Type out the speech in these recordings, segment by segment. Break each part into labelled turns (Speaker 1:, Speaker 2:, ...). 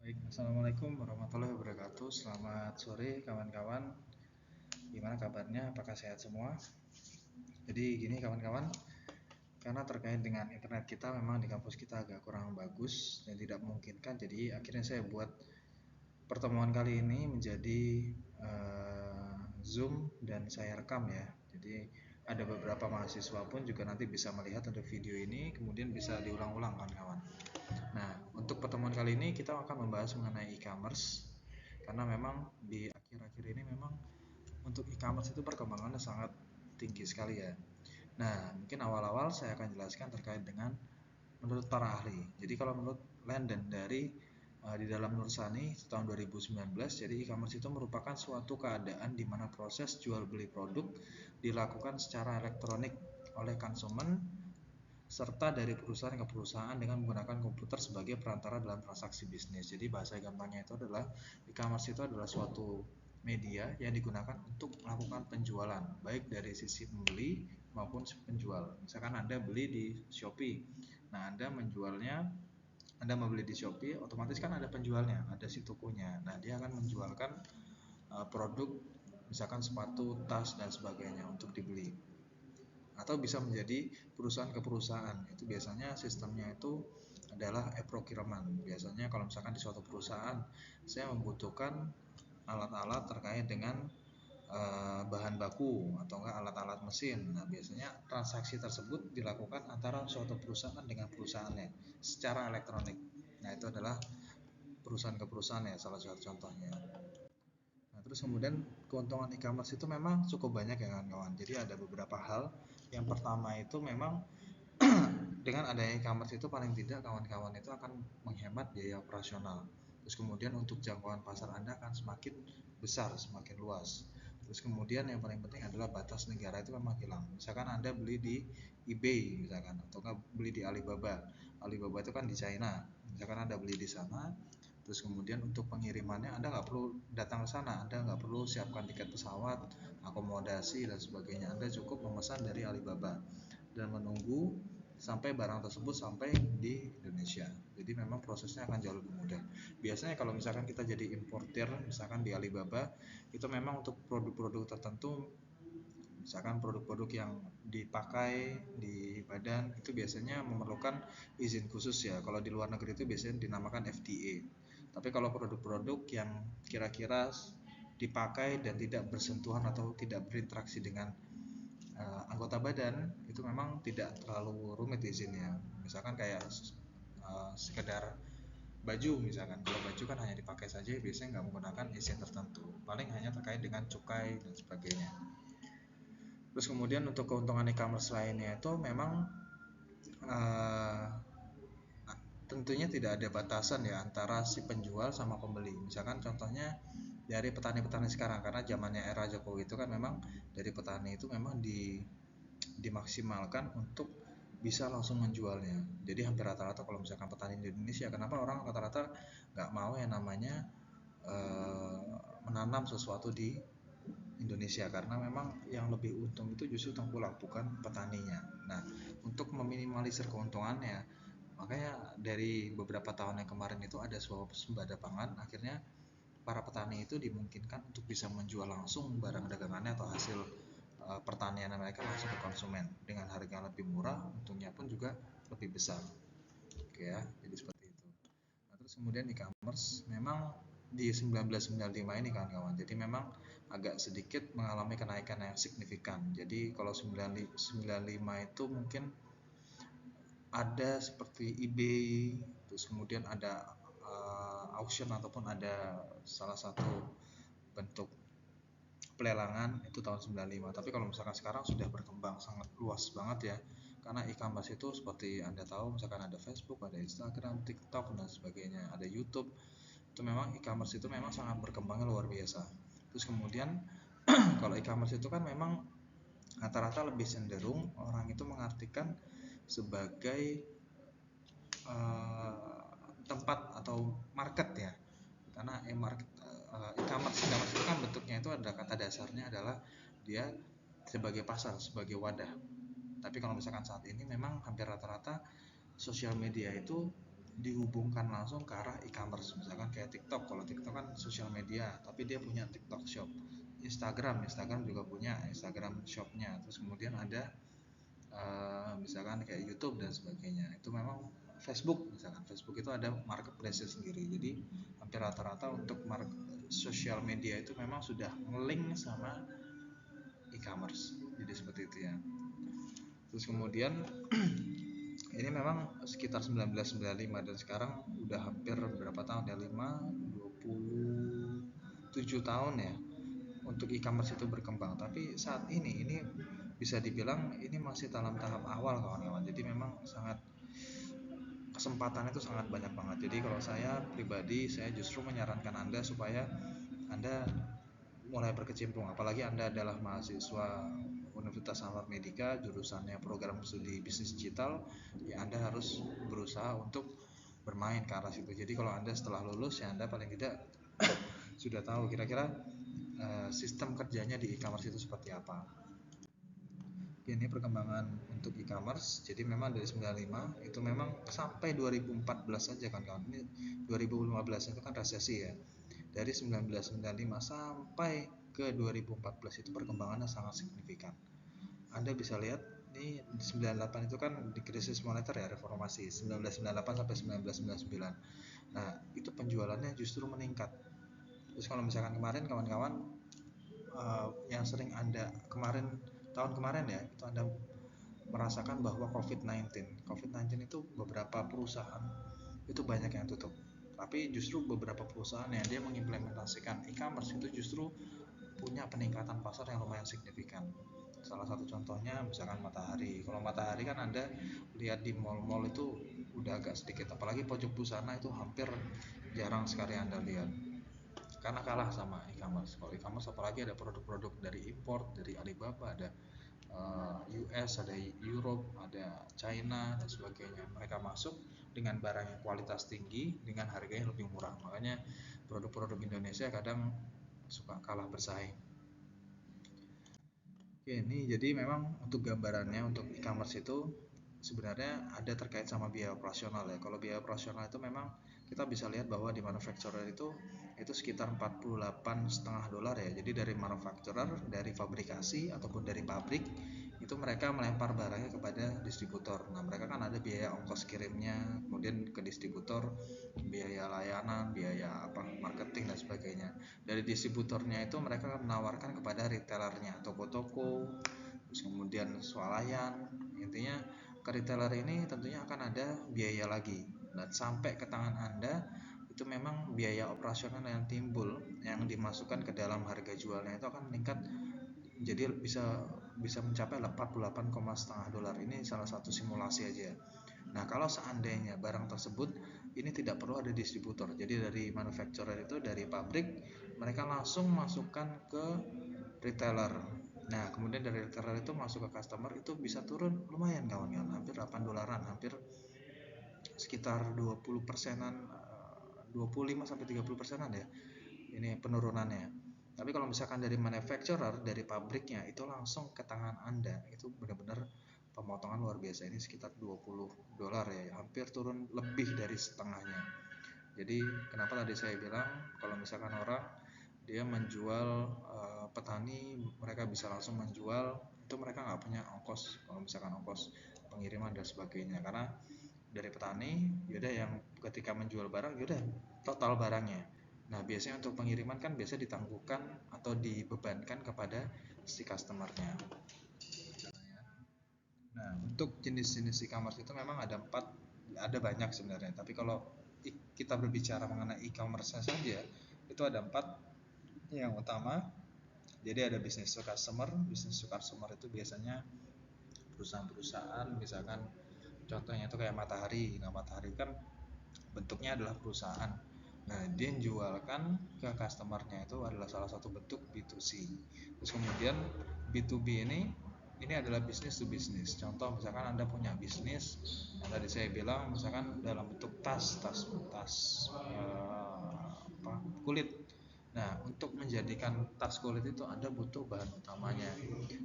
Speaker 1: Baik, Assalamualaikum warahmatullahi wabarakatuh. Selamat sore kawan-kawan. Gimana kabarnya? Apakah sehat semua? Jadi gini kawan-kawan, karena terkait dengan internet kita memang di kampus kita agak kurang bagus dan tidak memungkinkan. Jadi akhirnya saya buat pertemuan kali ini menjadi Zoom dan saya rekam ya. Jadi ada beberapa mahasiswa pun juga nanti bisa melihat untuk video ini, kemudian bisa diulang-ulang kawan-kawan. Nah, untuk pertemuan kali ini kita akan membahas mengenai e-commerce karena memang di akhir-akhir ini memang untuk e-commerce itu perkembangannya sangat tinggi sekali ya. Nah, mungkin awal-awal saya akan jelaskan terkait dengan menurut para ahli. Jadi kalau menurut Landon dari di dalam Nursani tahun 2019, jadi e-commerce itu merupakan suatu keadaan di mana proses jual beli produk dilakukan secara elektronik oleh konsumen serta dari perusahaan ke perusahaan dengan menggunakan komputer sebagai perantara dalam transaksi bisnis. Jadi bahasa gampangnya itu adalah e-commerce itu adalah suatu media yang digunakan untuk melakukan penjualan baik dari sisi pembeli maupun penjual. Misalkan Anda beli di Shopee. Nah, Anda menjualnya, Anda membeli di Shopee, otomatis kan ada penjualnya, ada si tokonya. Nah, dia akan menjualkan produk misalkan sepatu, tas dan sebagainya untuk dibeli, atau bisa menjadi perusahaan ke perusahaan. Itu biasanya sistemnya itu adalah e-procurement. Biasanya kalau misalkan di suatu perusahaan saya membutuhkan alat-alat terkait dengan bahan baku atau enggak alat-alat mesin. Nah, biasanya transaksi tersebut dilakukan antara suatu perusahaan dengan perusahaannya secara elektronik. Nah, itu adalah perusahaan ke perusahaan ya, salah satu contohnya. Nah, terus kemudian keuntungan e-commerce itu memang cukup banyak ya kawan-kawan. Jadi ada beberapa hal. Yang pertama itu memang dengan adanya e-commerce itu paling tidak kawan-kawan itu akan menghemat biaya operasional. Terus kemudian untuk jangkauan pasar Anda akan semakin besar, semakin luas. Terus kemudian yang paling penting adalah batas negara itu memang hilang. Misalkan Anda beli di eBay misalkan, atau beli di Alibaba. Alibaba itu kan di China. Misalkan Anda beli di sana, terus kemudian untuk pengirimannya Anda nggak perlu datang ke sana, Anda nggak perlu siapkan tiket pesawat, akomodasi dan sebagainya. Anda cukup memesan dari Alibaba dan menunggu sampai barang tersebut sampai di Indonesia. Jadi memang prosesnya akan jauh lebih mudah. Biasanya kalau misalkan kita jadi importir misalkan di Alibaba, itu memang untuk produk-produk tertentu, misalkan produk-produk yang dipakai di badan itu biasanya memerlukan izin khusus ya. Kalau di luar negeri itu biasanya dinamakan FDA. Tapi kalau produk-produk yang kira-kira dipakai dan tidak bersentuhan atau tidak berinteraksi dengan anggota badan, itu memang tidak terlalu rumit izinnya. Misalkan kayak sekedar baju misalkan, kalau baju kan hanya dipakai saja, biasanya nggak menggunakan izin tertentu, paling hanya terkait dengan cukai dan sebagainya. Terus kemudian untuk keuntungan e-commerce lainnya itu memang uh, tentunya tidak ada batasan ya antara si penjual sama pembeli. Misalkan contohnya dari petani-petani sekarang, karena zamannya era Jokowi itu kan memang dari petani itu memang dimaksimalkan untuk bisa langsung menjualnya. Jadi hampir rata-rata kalau misalkan petani di Indonesia, kenapa orang rata-rata nggak mau yang namanya menanam sesuatu di Indonesia, karena memang yang lebih untung itu justru tengkulak bukan petaninya. Nah, untuk meminimalisir keuntungannya, makanya dari beberapa tahun yang kemarin itu ada swasembada pangan, akhirnya para petani itu dimungkinkan untuk bisa menjual langsung barang dagangannya atau hasil pertanian mereka langsung ke konsumen dengan harga yang lebih murah, untungnya pun juga lebih besar. Oke ya, jadi seperti itu. Nah, terus kemudian e-commerce memang di 1995 ini kawan-kawan, jadi memang agak sedikit mengalami kenaikan yang signifikan. Jadi kalau 95 itu mungkin ada seperti eBay, terus kemudian ada auction ataupun ada salah satu bentuk pelelangan itu tahun 95. Tapi kalau misalkan sekarang sudah berkembang sangat luas banget ya. Karena e-commerce itu seperti Anda tahu, misalkan ada Facebook, ada Instagram, TikTok dan sebagainya, ada YouTube. Itu memang e-commerce itu memang sangat berkembangnya luar biasa. Terus kemudian kalau e-commerce itu kan memang rata-rata lebih cenderung orang itu mengartikan sebagai tempat atau market ya, karena e-commerce itu kan bentuknya itu ada, kata dasarnya adalah dia sebagai pasar, sebagai wadah. Tapi kalau misalkan saat ini memang hampir rata-rata sosial media itu dihubungkan langsung ke arah e-commerce. Misalkan kayak TikTok, kalau TikTok kan sosial media tapi dia punya TikTok Shop. Instagram juga punya Instagram Shopnya. Terus kemudian ada misalkan kayak YouTube dan sebagainya. Itu memang Facebook, misalkan Facebook itu ada marketplace sendiri. Jadi hampir rata-rata untuk sosial media itu memang sudah nge-link sama e-commerce. Jadi seperti itu ya. Terus kemudian ini memang sekitar 1995 dan sekarang udah hampir berapa tahun ya, 27 tahun ya untuk e-commerce itu berkembang. Tapi saat ini bisa dibilang ini masih dalam tahap awal kawan-kawan. Jadi memang sangat kesempatannya itu sangat banyak banget. Jadi kalau saya pribadi, saya justru menyarankan Anda supaya Anda mulai berkecimpung, apalagi Anda adalah mahasiswa Universitas Anwar Medika, jurusannya program studi bisnis digital, ya Anda harus berusaha untuk bermain ke arah situ. Jadi kalau Anda setelah lulus, ya Anda paling tidak sudah tahu kira-kira sistem kerjanya di e-commerce itu seperti apa. Ini perkembangan untuk e-commerce. Jadi memang dari 95 itu memang sampai 2014 saja kan kawan. Ini 2015 itu kan resesi ya. Dari 1995 sampai ke 2014 itu perkembangannya sangat signifikan. Anda bisa lihat ini 98 itu kan di krisis moneter ya, reformasi 1998 sampai 1999. Nah, itu penjualannya justru meningkat. Terus kalau misalkan kemarin kawan-kawan yang sering Anda tahun kemarin ya, itu Anda merasakan bahwa COVID-19 itu beberapa perusahaan itu banyak yang tutup. Tapi justru beberapa perusahaan yang dia mengimplementasikan e-commerce itu justru punya peningkatan pasar yang lumayan signifikan. Salah satu contohnya misalkan Matahari. Kalau Matahari kan Anda lihat di mall-mall itu udah agak sedikit, apalagi pojok busana itu hampir jarang sekali Anda lihat. Karena kalah sama e-commerce. Kalau e-commerce apalagi ada produk-produk dari import, dari Alibaba, ada US, ada Europe, ada China dan sebagainya. Mereka masuk dengan barang yang kualitas tinggi dengan harganya lebih murah. Makanya produk-produk Indonesia kadang suka kalah bersaing. Oke, ini jadi memang untuk gambarannya untuk e-commerce itu sebenarnya ada terkait sama biaya operasional ya. Kalau biaya operasional itu memang kita bisa lihat bahwa di manufacturer itu sekitar 48,5 dolar ya. Jadi dari manufacturer, dari fabrikasi ataupun dari pabrik itu mereka melempar barangnya kepada distributor. Nah, mereka kan ada biaya ongkos kirimnya, kemudian ke distributor biaya layanan, biaya marketing dan sebagainya. Dari distributornya itu mereka menawarkan kepada retailernya, toko-toko, terus kemudian swalayan. Intinya ke retailer ini tentunya akan ada biaya lagi, dan sampai ke tangan Anda itu memang biaya operasional yang timbul yang dimasukkan ke dalam harga jualnya itu akan meningkat, jadi bisa mencapai 48,5 dolar. Ini salah satu simulasi aja. Nah, kalau seandainya barang tersebut ini tidak perlu ada distributor, jadi dari manufacturer itu, dari pabrik mereka langsung masukkan ke retailer. Nah, kemudian dari retailer itu masuk ke customer, itu bisa turun lumayan kawan-kawan, hampir 8 dolaran, hampir sekitar 20%-an, 25 sampai 30%-an ya. Ini penurunannya. Tapi kalau misalkan dari manufacturer, dari pabriknya itu langsung ke tangan Anda, itu benar-benar pemotongan luar biasa. Ini sekitar 20 dolar ya, hampir turun lebih dari setengahnya. Jadi kenapa tadi saya bilang kalau misalkan orang dia menjual petani, mereka bisa langsung menjual, itu mereka nggak punya ongkos, kalau misalkan ongkos pengiriman dan sebagainya, karena dari petani yaudah yang ketika menjual barang yaudah total barangnya. Nah, biasanya untuk pengiriman kan biasa ditangguhkan atau dibebankan kepada si customernya. Nah, untuk jenis-jenis e-commerce itu memang ada banyak sebenarnya. Tapi kalau kita berbicara mengenai e-commerce saja, itu ada 4 yang utama. Jadi ada business to customer. Business to customer itu biasanya perusahaan-perusahaan, misalkan contohnya itu kayak Matahari. Nah, Matahari kan bentuknya adalah perusahaan. Nah, dia jualkan ke customernya itu adalah salah satu bentuk B2C. Terus kemudian B2B ini adalah business to business. Contoh misalkan Anda punya bisnis yang tadi saya bilang, misalkan dalam bentuk tas kulit. Nah, untuk menjadikan tas kulit itu Anda butuh bahan utamanya.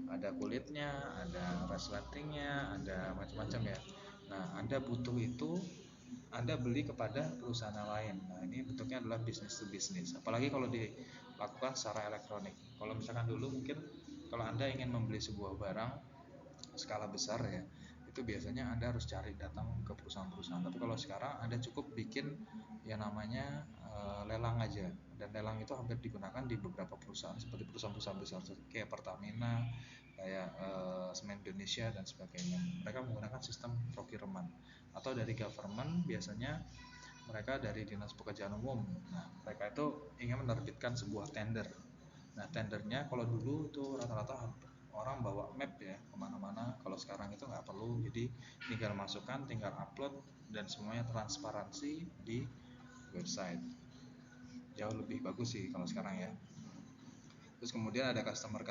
Speaker 1: Ada kulitnya, ada resletingnya, ada macam-macam ya. Nah, Anda butuh itu Anda beli kepada perusahaan yang lain. Nah, ini bentuknya adalah bisnis to bisnis. Apalagi kalau dilakukan secara elektronik. Kalau misalkan dulu mungkin kalau Anda ingin membeli sebuah barang skala besar ya, itu biasanya Anda harus cari datang ke perusahaan-perusahaan. Tapi kalau sekarang Anda cukup bikin yang namanya lelang aja. Dan lelang itu hampir digunakan di beberapa perusahaan seperti perusahaan-perusahaan besar kayak Pertamina, kayak Semen Indonesia dan sebagainya. Mereka menggunakan sistem procurement atau dari government, biasanya mereka dari Dinas Pekerjaan Umum. Nah, mereka itu ingin menerbitkan sebuah tender. Nah, tendernya kalau dulu itu rata-rata orang bawa map ya kemana-mana. Kalau sekarang itu nggak perlu, jadi tinggal masukkan, tinggal upload, dan semuanya transparansi di website. Jauh lebih bagus sih kalau sekarang ya. Terus kemudian ada customer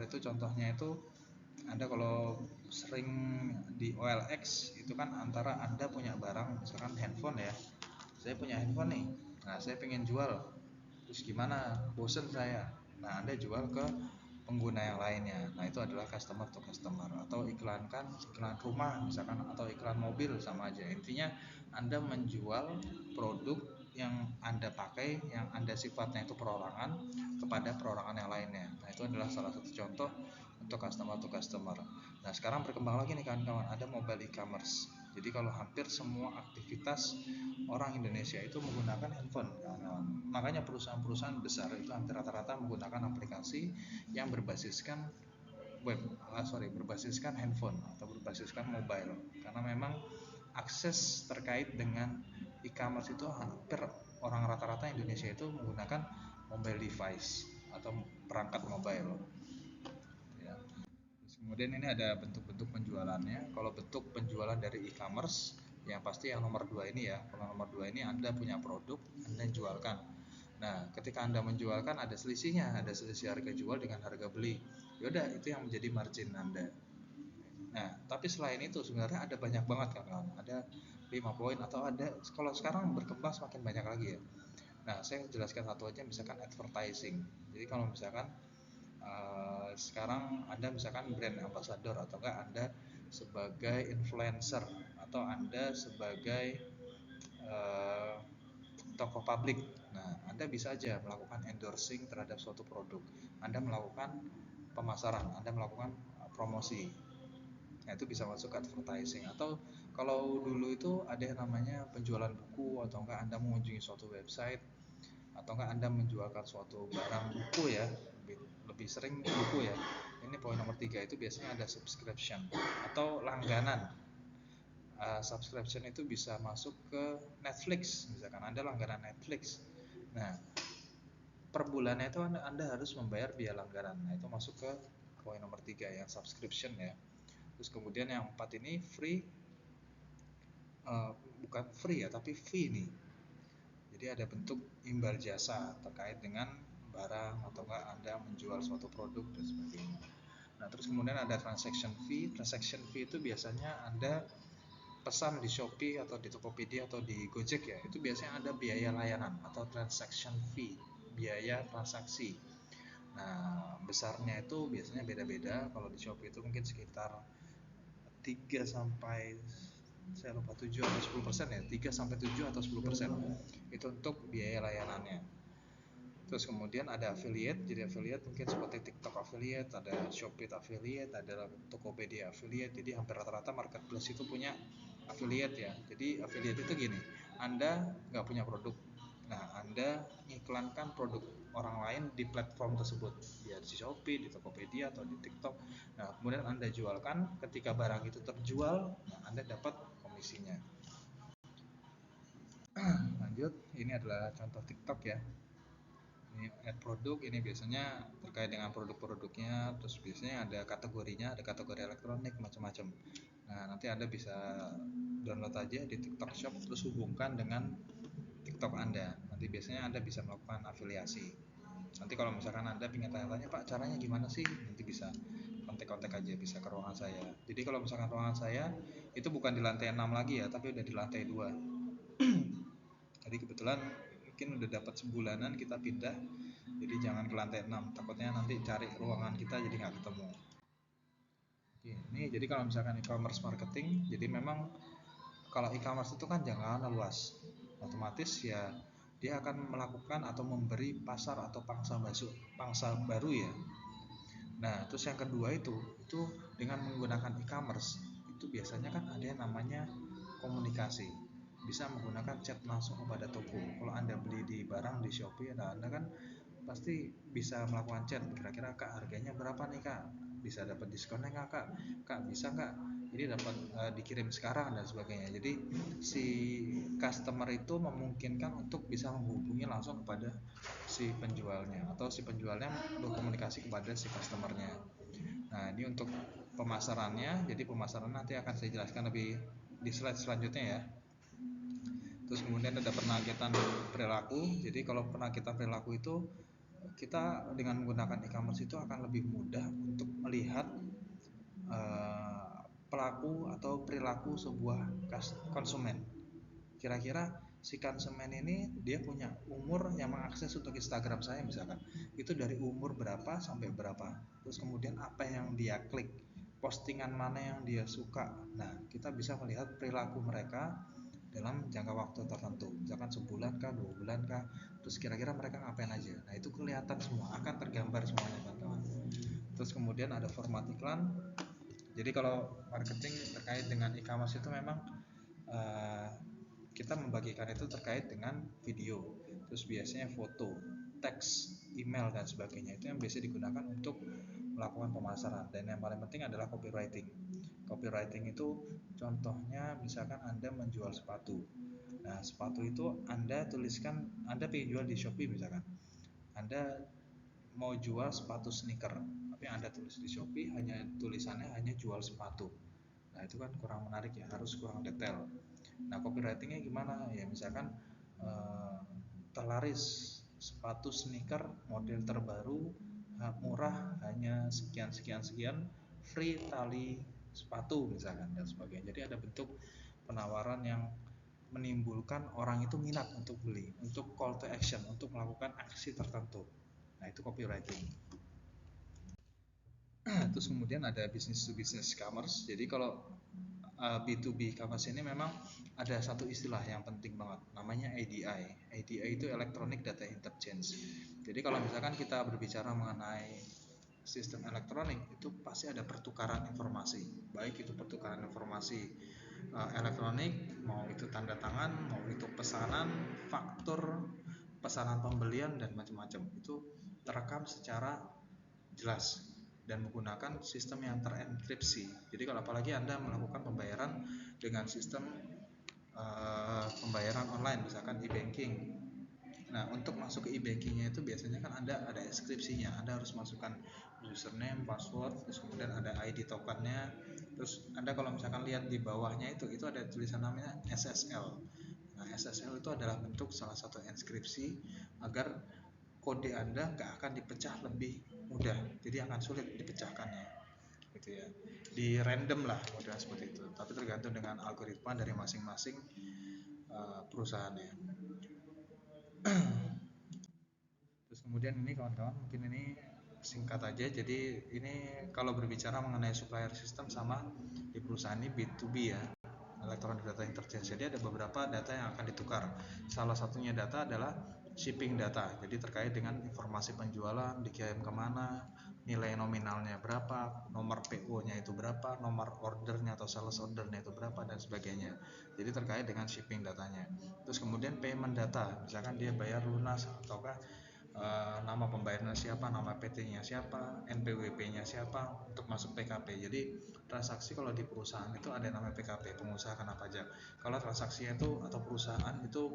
Speaker 1: itu contohnya itu Anda kalau sering di OLX itu kan antara Anda punya barang, misalkan handphone ya, saya punya handphone nih, nah saya pengen jual, terus gimana, bosen saya, nah Anda jual ke pengguna yang lainnya. Nah itu adalah customer to customer. Atau iklan rumah misalkan, atau iklan mobil, sama aja. Intinya Anda menjual produk yang Anda pakai, yang Anda sifatnya itu perorangan, kepada perorangan yang lainnya. Nah itu adalah salah satu contoh untuk customer to customer. Nah sekarang berkembang lagi nih kawan-kawan, ada mobile e-commerce. Jadi kalau hampir semua aktivitas orang Indonesia itu menggunakan handphone, kawan-kawan. Makanya perusahaan-perusahaan besar itu hampir rata-rata menggunakan aplikasi yang berbasiskan berbasiskan handphone atau berbasiskan mobile. Karena memang akses terkait dengan e-commerce itu hampir orang rata-rata Indonesia itu menggunakan mobile device atau perangkat mobile. Ya. Terus kemudian ini ada bentuk-bentuk penjualannya. Kalau bentuk penjualan dari e-commerce, yang pasti yang nomor 2 ini ya. Kalau nomor 2 ini Anda punya produk, Anda jualkan. Nah, ketika Anda menjualkan ada selisihnya, ada selisih harga jual dengan harga beli. Yaudah, itu yang menjadi margin Anda. Nah, tapi selain itu sebenarnya ada banyak banget kan, ada 5 poin atau ada, kalau sekarang berkembang semakin banyak lagi ya. Nah, saya jelaskan satu aja, misalkan advertising. Jadi kalau misalkan sekarang Anda misalkan brand ambassador, atau enggak Anda sebagai influencer, atau Anda sebagai tokoh publik. Nah, Anda bisa aja melakukan endorsing terhadap suatu produk. Anda melakukan pemasaran, Anda melakukan promosi. Nah, itu bisa masuk advertising. Atau kalau dulu itu ada yang namanya penjualan buku, atau enggak Anda mengunjungi suatu website, atau enggak Anda menjualkan suatu barang buku ya, lebih sering buku ya. Ini poin nomor 3, itu biasanya ada subscription atau langganan. Subscription itu bisa masuk ke Netflix, misalkan Anda langganan Netflix. Nah, per bulannya itu Anda harus membayar biaya langganan. Nah, itu masuk ke poin nomor 3 yang subscription ya. Terus kemudian yang 4 ini free, bukan free ya, tapi fee nih. Jadi ada bentuk imbal jasa terkait dengan barang, atau enggak Anda menjual suatu produk dan sebagainya. Nah, terus kemudian ada transaction fee. Transaction fee itu biasanya Anda pesan di Shopee atau di Tokopedia atau di Gojek ya, itu biasanya ada biaya layanan atau transaction fee, biaya transaksi. Nah, besarnya itu biasanya beda-beda. Kalau di Shopee itu mungkin sekitar 3 sampai, saya lupa, 7 atau 10% ya, 3 sampai 7 atau 10%. Itu untuk biaya layanannya. Terus kemudian ada affiliate. Jadi affiliate mungkin seperti TikTok affiliate, ada Shopee affiliate, ada Tokopedia affiliate. Jadi hampir rata-rata marketplace itu punya affiliate ya. Jadi affiliate itu gini, Anda nggak punya produk, nah Anda mengiklankan produk orang lain di platform tersebut, ya di Shopee, di Tokopedia atau di TikTok. Nah, kemudian Anda jualkan, ketika barang itu terjual, nah Anda dapat komisinya. Lanjut, ini adalah contoh TikTok ya. Ini add produk, ini biasanya terkait dengan produk-produknya. Terus biasanya ada kategorinya, ada kategori elektronik, macam-macam. Nah, nanti Anda bisa download aja di TikTok Shop, terus hubungkan dengan TikTok Anda. Nanti biasanya Anda bisa melakukan afiliasi. Nanti kalau misalkan Anda ingin tanya-tanya, Pak, caranya gimana sih? Nanti bisa kontak-kontak aja, bisa ke ruangan saya. Jadi kalau misalkan ruangan saya itu bukan di lantai 6 lagi ya, tapi udah di lantai 2. Jadi kebetulan mungkin udah dapat sebulanan kita pindah, jadi jangan ke lantai 6, takutnya nanti cari ruangan kita jadi nggak ketemu. Oke, ini jadi kalau misalkan e-commerce marketing, jadi memang kalau e-commerce itu kan jangkauannya luas, otomatis ya dia akan melakukan atau memberi pasar atau pangsa baru ya. Nah, terus yang kedua itu dengan menggunakan e-commerce itu biasanya kan ada yang namanya komunikasi. Bisa menggunakan chat langsung kepada toko. Kalau Anda beli di barang di Shopee, nah Anda kan pasti bisa melakukan chat. Kira-kira Kak harganya berapa nih Kak? Bisa dapat diskonnya nggak Kak? Kak bisa nggak? Jadi dapat dikirim sekarang dan sebagainya. Jadi si customer itu memungkinkan untuk bisa menghubungi langsung kepada si penjualnya atau si penjualnya berkomunikasi kepada si customernya. Nah, ini untuk pemasarannya. Jadi pemasaran nanti akan saya jelaskan lebih di slide selanjutnya ya. Terus kemudian ada penagihan perilaku. Jadi kalau penagihan perilaku itu kita dengan menggunakan e-commerce itu akan lebih mudah untuk melihat pelaku atau perilaku sebuah konsumen. Kira-kira si konsumen ini dia punya umur yang mengakses untuk Instagram saya misalkan itu dari umur berapa sampai berapa, terus kemudian apa yang dia klik, postingan mana yang dia suka. Nah, kita bisa melihat perilaku mereka dalam jangka waktu tertentu, misalkan sebulan kah, 2 bulan kah, terus kira-kira mereka ngapain aja. Nah, itu kelihatan semua, akan tergambar semuanya kawan-kawan. Terus kemudian ada format iklan. Jadi kalau marketing terkait dengan e-commerce itu memang kita membagikan itu terkait dengan video, terus biasanya foto, teks, email dan sebagainya. Itu yang biasa digunakan untuk melakukan pemasaran. Dan yang paling penting adalah copywriting. Copywriting itu contohnya misalkan Anda menjual sepatu. Nah, sepatu itu Anda tuliskan, Anda pengen jual di Shopee misalkan. Anda mau jual sepatu sneaker, tapi Anda tulis di Shopee hanya tulisannya hanya jual sepatu. Nah, itu kan kurang menarik ya, harus kurang detail. Nah, copywritingnya gimana? Ya misalkan terlaris sepatu sneaker model terbaru, murah, hanya sekian sekian sekian, free tali sepatu misalkan dan sebagainya. Jadi ada bentuk penawaran yang menimbulkan orang itu minat untuk beli, untuk call to action, untuk melakukan aksi tertentu. Nah, itu copywriting. Terus kemudian ada business to business commerce. Jadi kalau B2B commerce ini memang ada satu istilah yang penting banget, namanya ADI. ADI itu Electronic Data Interchange. Jadi kalau misalkan kita berbicara mengenai sistem elektronik, itu pasti ada pertukaran informasi. Baik itu pertukaran informasi elektronik, mau itu tanda tangan, mau itu pesanan, faktur, pesanan pembelian dan macam-macam. Itu terekam secara jelas dan menggunakan sistem yang terenkripsi. Jadi kalau apalagi Anda melakukan pembayaran dengan sistem pembayaran online, misalkan e-banking. Nah, untuk masuk ke e-bankingnya itu biasanya kan Anda ada inskripsinya. Anda harus masukkan username, password, terus kemudian ada ID tokennya. Terus Anda kalau misalkan lihat di bawahnya itu ada tulisan namanya SSL. Nah, SSL itu adalah bentuk salah satu inskripsi agar kode Anda nggak akan dipecah lebih mudah, jadi akan sulit dipecahkannya, gitu ya. Di random lah model seperti itu, tapi tergantung dengan algoritma dari masing-masing perusahaannya. Terus kemudian ini kawan-kawan, mungkin ini singkat aja. Jadi ini kalau berbicara mengenai supplier system sama di perusahaan ini B2B ya, Electronic Data Interchange. Jadi ada beberapa data yang akan ditukar. Salah satunya data adalah shipping data. Jadi terkait dengan informasi penjualan, dikirim kemana, nilai nominalnya berapa, nomor PO-nya itu berapa, nomor ordernya atau sales ordernya itu berapa dan sebagainya. Jadi terkait dengan shipping datanya. Terus kemudian payment data, misalkan dia bayar lunas ataukah nama pembayarannya siapa, nama PT-nya siapa, NPWP-nya siapa untuk masuk PKP. Jadi transaksi kalau di perusahaan itu ada namanya PKP, pengusaha kena pajak. Kalau transaksinya itu atau perusahaan itu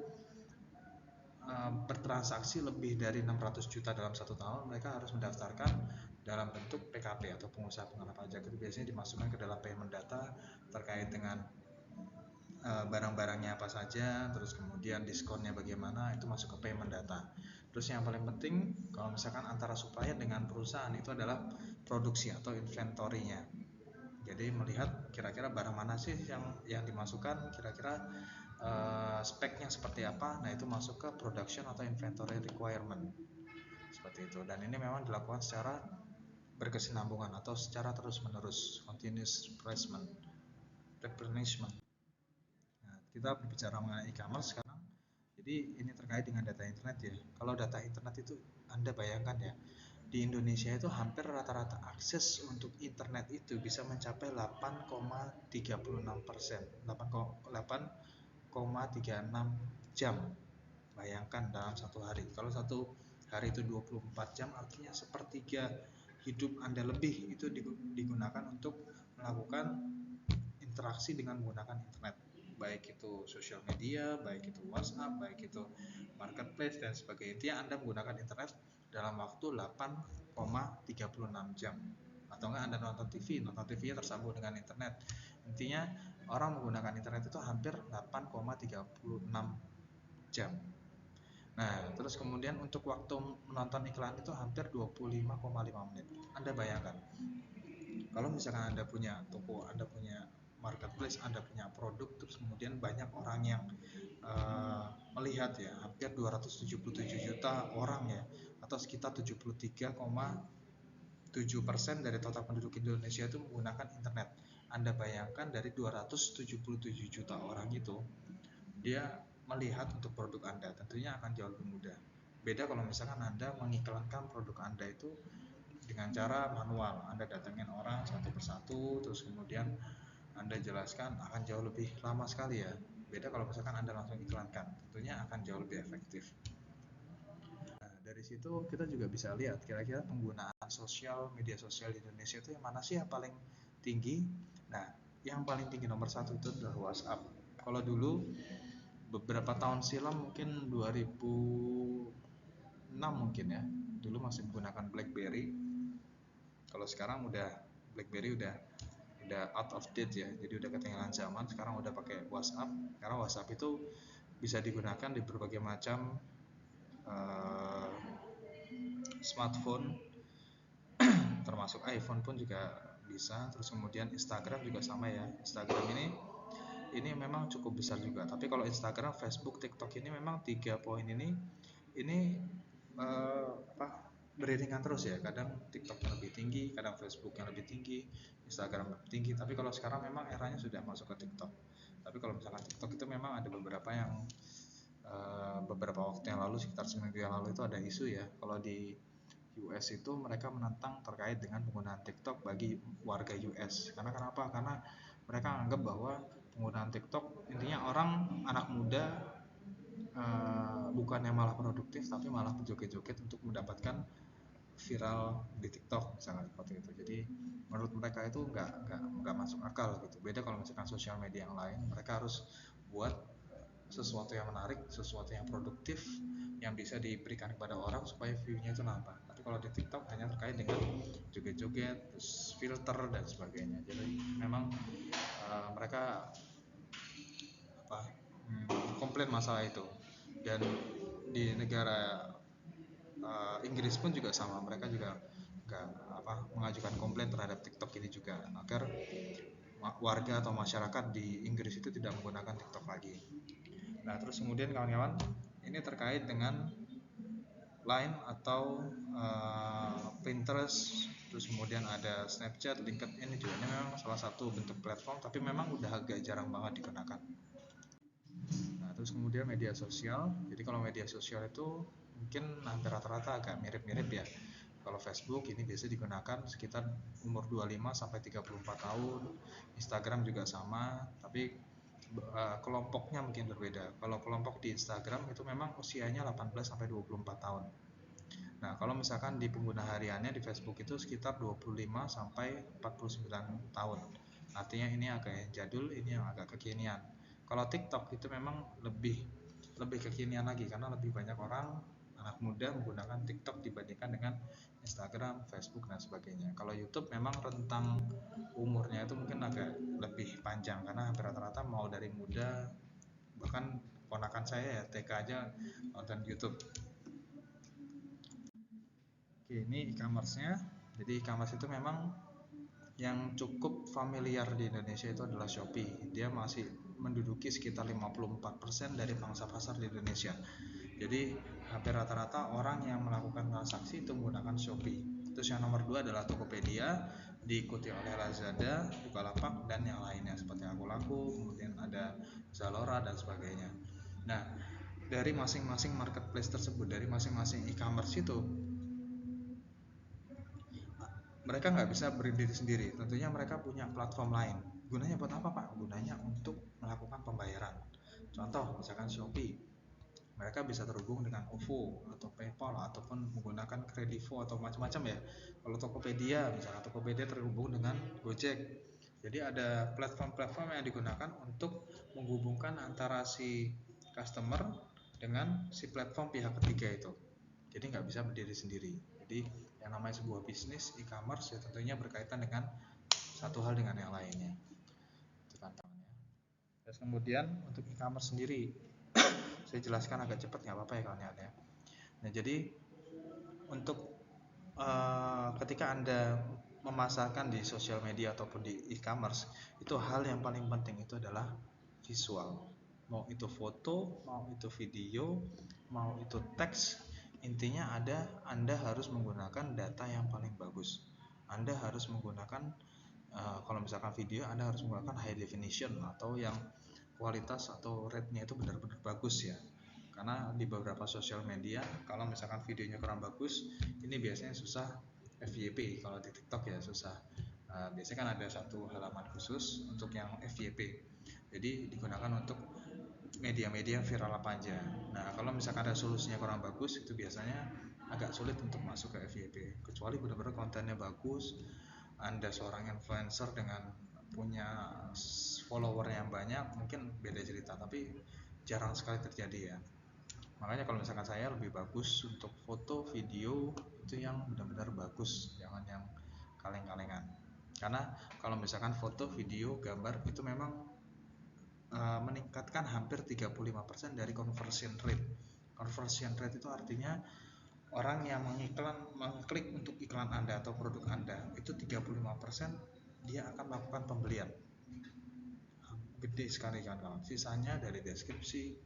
Speaker 1: bertransaksi lebih dari 600 juta dalam 1 tahun, mereka harus mendaftarkan dalam bentuk PKP atau pengusaha pengenal pajak. Itu biasanya dimasukkan ke dalam payment data terkait dengan barang-barangnya apa saja, terus kemudian diskonnya bagaimana, itu masuk ke payment data. Terus yang paling penting kalau misalkan antara supplier dengan perusahaan itu adalah produksi atau inventory-nya. Jadi melihat kira-kira barang mana sih yang dimasukkan, kira-kira speknya seperti apa. Nah, itu masuk ke production atau inventory requirement seperti itu. Dan ini memang dilakukan secara berkesinambungan atau secara terus-menerus, continuous replenishment. kita berbicara mengenai e-commerce sekarang. Jadi ini terkait dengan data internet ya. Kalau data internet itu Anda bayangkan ya, di Indonesia itu hampir rata-rata akses untuk internet itu bisa mencapai 8,36%, 8,36 jam. Bayangkan dalam satu hari. Kalau satu hari itu 24 jam, artinya sepertiga hidup Anda lebih itu digunakan untuk melakukan interaksi dengan menggunakan internet, baik itu sosial media, baik itu WhatsApp, baik itu marketplace dan sebagainya. Intinya Anda menggunakan internet dalam waktu 8,36 jam. Atau enggak Anda nonton TV, nonton TV-nya tersambung dengan internet. Intinya orang menggunakan internet itu hampir 8,36 jam. Nah, terus kemudian untuk waktu menonton iklan itu hampir 25,5 menit. Anda bayangkan, kalau misalkan Anda punya toko, Anda punya marketplace, Anda punya produk, terus kemudian banyak orang yang melihat ya, hampir 277 juta orang ya, atau sekitar 73,7% dari total penduduk Indonesia itu menggunakan internet. Anda bayangkan dari 277 juta orang itu, dia melihat untuk produk Anda, tentunya akan jauh lebih mudah. Beda kalau misalkan Anda mengiklankan produk Anda itu dengan cara manual, Anda datangin orang satu persatu, terus kemudian Anda jelaskan, akan jauh lebih lama sekali ya. Beda kalau misalkan Anda langsung iklankan, tentunya akan jauh lebih efektif. Nah, dari situ kita juga bisa lihat kira-kira penggunaan media sosial di Indonesia itu yang mana sih yang paling tinggi. Nah, yang paling tinggi nomor satu itu adalah WhatsApp. Kalau dulu beberapa tahun silam, mungkin 2006 mungkin ya, dulu masih menggunakan BlackBerry. Kalau sekarang BlackBerry udah out of date ya, jadi udah ketinggalan zaman. Sekarang udah pakai WhatsApp, karena WhatsApp itu bisa digunakan di berbagai macam smartphone, termasuk iPhone pun juga bisa. Terus kemudian Instagram juga sama ya. Instagram ini memang cukup besar juga. Tapi kalau Instagram, Facebook, TikTok ini memang 3 poin ini beriringan terus ya. Kadang TikTok yang lebih tinggi, kadang Facebook yang lebih tinggi, Instagram lebih tinggi. Tapi kalau sekarang memang eranya sudah masuk ke TikTok. Tapi kalau misalkan TikTok itu memang ada beberapa beberapa waktu yang lalu, sekitar seminggu yang lalu itu ada isu ya. Kalau di US itu mereka menentang terkait dengan penggunaan TikTok bagi warga US. Karena kenapa? Karena mereka anggap bahwa penggunaan TikTok, intinya orang anak muda bukannya malah produktif, tapi malah berjoget-joget untuk mendapatkan viral di TikTok misalnya, seperti itu. Jadi menurut mereka itu nggak masuk akal gitu. Beda kalau misalkan sosial media yang lain, mereka harus buat sesuatu yang menarik, sesuatu yang produktif, yang bisa diberikan kepada orang supaya view-nya itu nambah. Tapi kalau di TikTok hanya terkait dengan joget-joget, terus filter dan sebagainya. Jadi memang mereka komplain masalah itu. Dan di negara Inggris pun juga sama, mereka juga mengajukan komplain terhadap TikTok ini juga, agar warga atau masyarakat di Inggris itu tidak menggunakan TikTok lagi. Nah, terus kemudian kawan-kawan, ini terkait dengan Line atau Pinterest, terus kemudian ada Snapchat, LinkedIn juga. Ini memang salah satu bentuk platform, tapi memang udah agak jarang banget digunakan. Nah, terus kemudian media sosial. Jadi kalau media sosial itu mungkin hampir rata-rata agak mirip-mirip ya. Kalau Facebook ini biasa digunakan sekitar umur 25 sampai 34 tahun. Instagram juga sama, tapi kelompoknya mungkin berbeda. Kalau kelompok di Instagram itu memang usianya 18 sampai 24 tahun. Nah, kalau misalkan di pengguna hariannya di Facebook itu sekitar 25 sampai 49 tahun. Artinya ini agak jadul, ini yang agak kekinian. Kalau TikTok itu memang lebih kekinian lagi, karena lebih banyak orang anak muda menggunakan TikTok dibandingkan dengan Instagram, Facebook dan sebagainya. Kalau YouTube memang rentang umurnya itu mungkin agak lebih panjang, karena hampir rata-rata mau dari muda, bahkan ponakan saya ya TK aja nonton YouTube. Oke, ini e-commerce-nya. Jadi e-commerce itu memang yang cukup familiar di Indonesia itu adalah Shopee. Dia masih menduduki sekitar 54% dari pangsa pasar di Indonesia. Jadi hampir rata-rata orang yang melakukan transaksi itu menggunakan Shopee. Terus yang nomor 2 adalah Tokopedia. diikuti oleh Lazada, Bukalapak, dan yang lainnya seperti Akulaku, kemudian ada Zalora dan sebagainya. Nah, dari masing-masing marketplace tersebut, dari masing-masing e-commerce itu, mereka nggak bisa berdiri sendiri. Tentunya mereka punya platform lain. Gunanya buat apa, Pak? Gunanya untuk melakukan pembayaran. Contoh, misalkan Shopee, mereka bisa terhubung dengan OVO atau PayPal ataupun menggunakan Kredivo atau macam-macam ya. Kalau Tokopedia, misalnya Tokopedia terhubung dengan Gojek. Jadi ada platform-platform yang digunakan untuk menghubungkan antara si customer dengan si platform pihak ketiga itu. Jadi nggak bisa berdiri sendiri. Jadi yang namanya sebuah bisnis e-commerce ya tentunya berkaitan dengan satu hal dengan yang lainnya. Itu tantangannya. Terus kemudian untuk e-commerce sendiri, saya jelaskan agak cepat nggak apa-apa ya kawan-kawan ya. Nah jadi untuk ketika Anda memasarkan di sosial media ataupun di e-commerce, itu hal yang paling penting itu adalah visual. Mau itu foto, mau itu video, mau itu teks, intinya Anda harus menggunakan data yang paling bagus. Anda harus menggunakan kalau misalkan video, Anda harus menggunakan high definition atau yang kualitas atau rate-nya itu benar-benar bagus ya. Karena di beberapa sosial media kalau misalkan videonya kurang bagus, ini biasanya susah FYP. Kalau di TikTok ya susah. Biasanya kan ada satu halaman khusus untuk yang FYP, jadi digunakan untuk media-media viral apa aja. Nah kalau misalkan resolusinya kurang bagus, itu biasanya agak sulit untuk masuk ke FYP. Kecuali benar-benar kontennya bagus, Anda seorang influencer dengan punya follower yang banyak, mungkin beda cerita, tapi jarang sekali terjadi ya. Makanya kalau misalkan saya lebih bagus untuk foto, video itu yang benar-benar bagus, jangan yang kaleng-kalengan. Karena kalau misalkan foto, video, gambar itu memang meningkatkan hampir 35% dari conversion rate. Conversion rate itu artinya orang yang mengklik untuk iklan Anda atau produk Anda itu 35% dia akan melakukan pembelian. Gede sekali kan kawan. Sisanya dari deskripsi,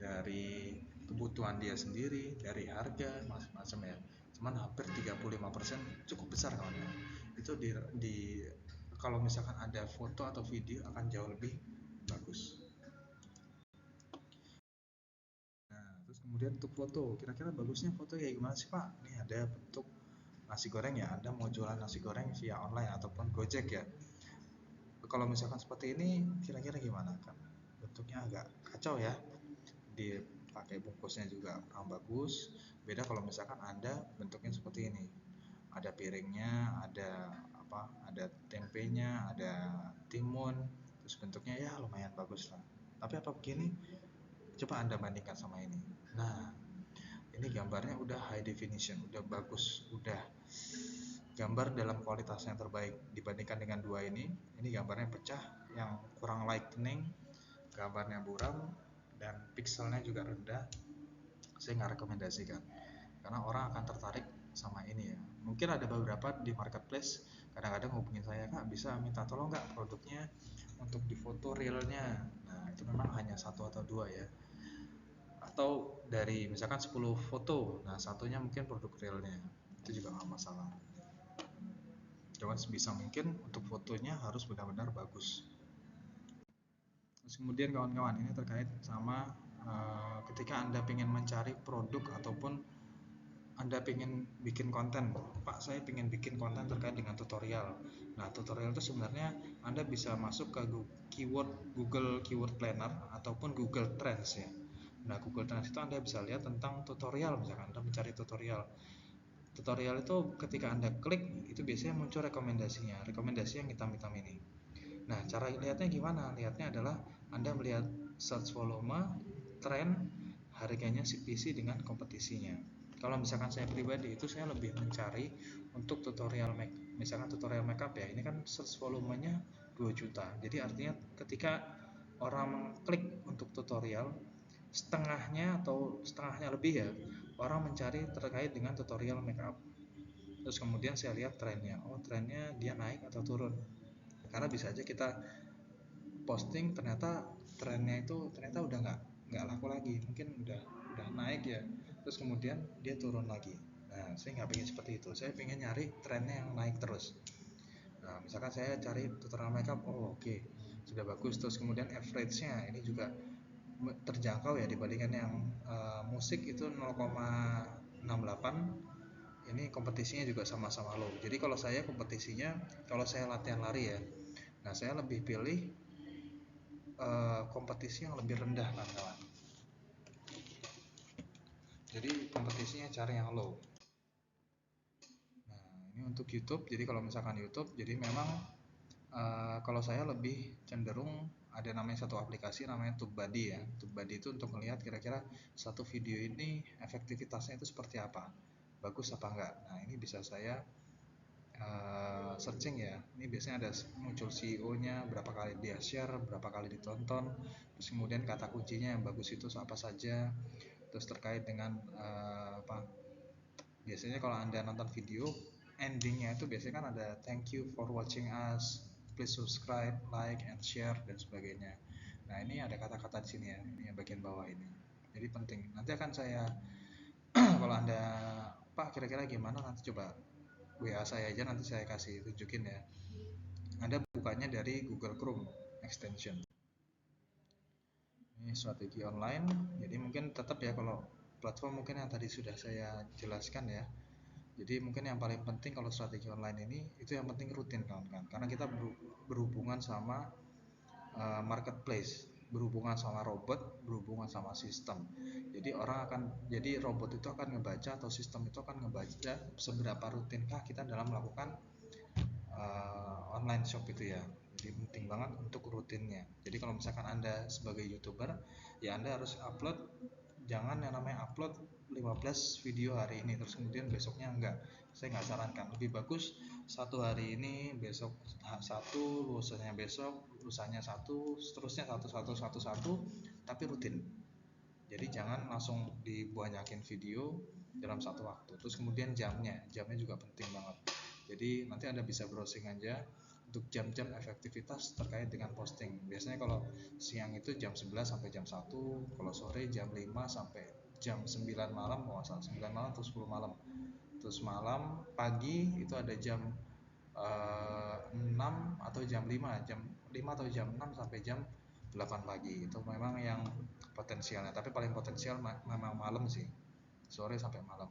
Speaker 1: dari kebutuhan dia sendiri, dari harga, macam-macam ya. Cuman hampir 35% cukup besar kawan ya. Itu di kalau misalkan ada foto atau video akan jauh lebih bagus. Nah, terus kemudian untuk foto, kira-kira bagusnya foto kayak gimana sih Pak? Ini ada bentuk nasi goreng ya, Anda mau jualan nasi goreng via online ataupun Gojek ya. Kalau misalkan seperti ini, kira-kira gimana kan? Bentuknya agak kacau ya. Dipakai bungkusnya juga kurang bagus. Beda kalau misalkan Anda bentuknya seperti ini. Ada piringnya, ada apa? Ada tempenya, ada timun, terus bentuknya ya lumayan bagus lah. Tapi apa begini? Coba Anda bandingkan sama ini. Nah, ini gambarnya udah high definition, udah bagus, udah gambar dalam kualitas yang terbaik. Dibandingkan dengan dua ini gambarnya pecah, yang kurang lightening, gambarnya buram, dan pixelnya juga rendah. Saya nggak rekomendasikan karena orang akan tertarik sama ini ya. Mungkin ada beberapa di marketplace kadang-kadang hubungin saya, Kak bisa minta tolong nggak produknya untuk difoto realnya. Nah itu memang hanya satu atau dua ya, atau dari misalkan 10 foto, nah satunya mungkin produk realnya, itu juga nggak masalah. Cuman sebisa mungkin untuk fotonya harus benar-benar bagus. Terus kemudian kawan-kawan, ini terkait sama ketika Anda ingin mencari produk ataupun Anda ingin bikin konten, Pak saya ingin bikin konten terkait dengan tutorial. Nah tutorial itu sebenarnya Anda bisa masuk ke Google Keyword Planner ataupun Google Trends ya. Nah Google Trends itu Anda bisa lihat tentang tutorial, misalkan Anda mencari tutorial. Tutorial itu ketika Anda klik itu biasanya muncul rekomendasi yang hitam-hitam ini. Nah cara lihatnya gimana? Lihatnya adalah Anda melihat search volume, tren, harganya CPC dengan kompetisinya. Kalau misalkan saya pribadi itu saya lebih mencari untuk tutorial misalkan tutorial makeup ya, ini kan search volumenya 2 juta. Jadi artinya ketika orang mengklik untuk tutorial, setengahnya lebih ya orang mencari terkait dengan tutorial makeup. Terus kemudian saya lihat trennya, oh trennya dia naik atau turun. Karena bisa aja kita posting ternyata trennya itu ternyata udah nggak laku lagi, mungkin udah naik ya, terus kemudian dia turun lagi. Nah saya nggak pengen seperti itu, saya pengen nyari trennya yang naik terus. Nah, misalkan saya cari tutorial makeup, oh oke, sudah bagus. Terus kemudian average-nya ini juga terjangkau ya dibandingkan yang musik itu 0,68. Ini kompetisinya juga sama-sama low. Jadi kalau saya kompetisinya, kalau saya latihan lari ya, nah saya lebih pilih kompetisi yang lebih rendah kawan-kawan. Jadi kompetisinya cari yang low. Nah, ini untuk YouTube. Jadi kalau misalkan YouTube, jadi memang kalau saya lebih cenderung ada namanya satu aplikasi namanya TubeBuddy ya. TubeBuddy itu untuk melihat kira-kira satu video ini efektivitasnya itu seperti apa, bagus apa enggak. Nah ini bisa saya searching ya. Ini biasanya ada muncul CEO-nya, berapa kali dia share, berapa kali ditonton, terus kemudian kata kuncinya yang bagus itu apa saja, terus terkait dengan apa. Biasanya kalau Anda nonton video, endingnya itu biasanya kan ada thank you for watching us, please subscribe, like, and share, dan sebagainya. Nah ini ada kata-kata di sini ya, ini yang bagian bawah ini. Jadi penting. Nanti akan saya kalau Anda Pak kira-kira gimana, nanti coba WA saya aja, nanti saya kasih tunjukin ya. Anda bukanya dari Google Chrome extension. Ini strategi online. Jadi mungkin tetap ya kalau platform mungkin yang tadi sudah saya jelaskan ya. Jadi mungkin yang paling penting kalau strategi online ini itu yang penting rutin kawan-kawan. Karena kita berhubungan sama marketplace, berhubungan sama robot, berhubungan sama sistem. Jadi jadi robot itu akan ngebaca atau sistem itu akan ngebaca seberapa rutinkah kita dalam melakukan online shop itu ya. Jadi penting banget untuk rutinnya. Jadi kalau misalkan Anda sebagai YouTuber, ya Anda harus upload, jangan yang namanya upload 15 video hari ini terus kemudian besoknya enggak. Saya nggak sarankan. Lebih bagus satu hari ini, besok satu, lusanya besok, lusanya satu, seterusnya satu, tapi rutin. Jadi jangan langsung dibanyakin video dalam satu waktu. Terus kemudian jamnya juga penting banget. Jadi nanti Anda bisa browsing aja untuk jam-jam efektivitas terkait dengan posting. Biasanya kalau siang itu jam 11 sampai jam 1, kalau sore jam 5 sampai jam 9 malam, kalau salah 9 malam atau 10 malam. Terus malam, pagi itu ada jam 6 atau jam 5, atau jam 6 sampai jam 8 pagi. Itu memang yang potensialnya, tapi paling potensial memang malam sih, sore sampai malam.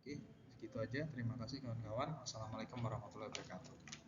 Speaker 1: Oke, segitu aja. Terima kasih kawan-kawan. Assalamualaikum warahmatullahi wabarakatuh.